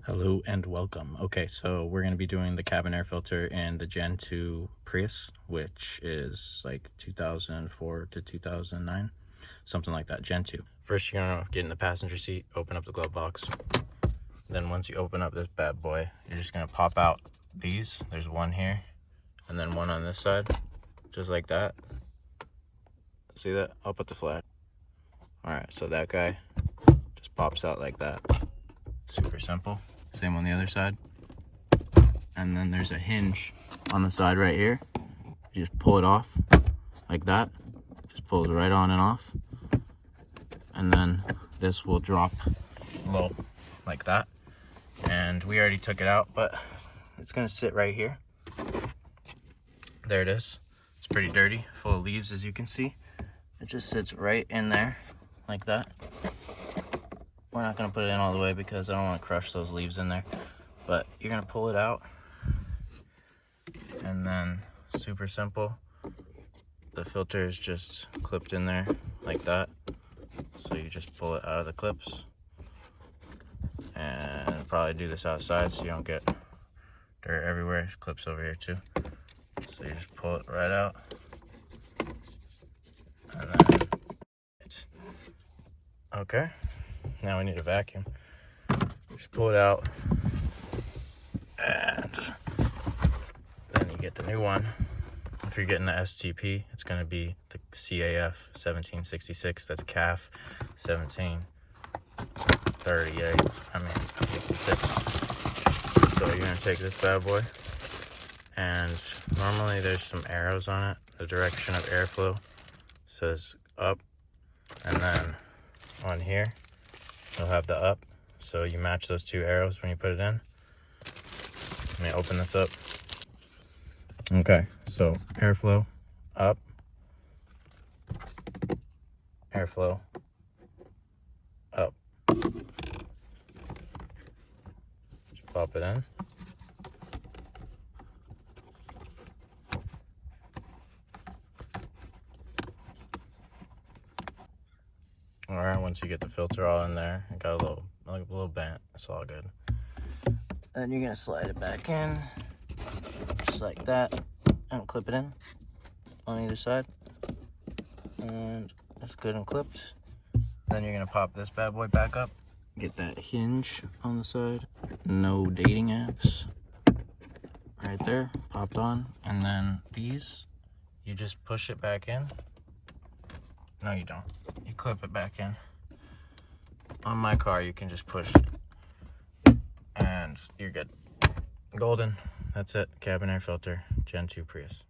Hello and welcome. Okay, so we're going to be doing the cabin air filter in the Gen 2 Prius, which is like 2004 to 2009, something like that, Gen 2. First, you're going to get in the passenger seat, open up the glove box. Then once you open up this bad boy, you're just going to pop out these. There's one here, and then one on this side, just like that. See that? I'll put the flash. All right, so that guy just pops out like that. Super simple. Same on the other side. And then there's a hinge on the side right here. You just pull it off like that. Just pulls right on and off. And then this will drop low like that. And we already took it out, but it's gonna sit right here. There it is. It's pretty dirty, full of leaves, as you can see. It just sits right in there like that. We're not going to put it in all the way because I don't want to crush those leaves in there. But you're going to pull it out. And then, super simple, the filter is just clipped in there like that. So you just pull it out of the clips. And probably do this outside so you don't get dirt everywhere. There's clips over here too. So you just pull it right out. And then, okay. Now we need a vacuum. Just pull it out, and then you get the new one. If you're getting the STP, it's going to be the CAF 1766. That's CAF 66. So you're going to take this bad boy, and normally there's some arrows on it. The direction of airflow says up, and then on here you'll have the up, so you match those two arrows when you put it in. Let me open this up. Okay, so airflow up, airflow up. Just pop it in. All right, once you get the filter all in there, it got a little bent. It's all good. Then you're gonna slide it back in, just like that, and clip it in on either side. And it's good and clipped. Then you're gonna pop this bad boy back up. Get that hinge on the side. No dating apps. Right there, popped on. And then these, you just push it back in. No, you don't. You clip it back in. On my car, you can just push it. And you're good. Golden. That's it. Cabin air filter, Gen 2 Prius.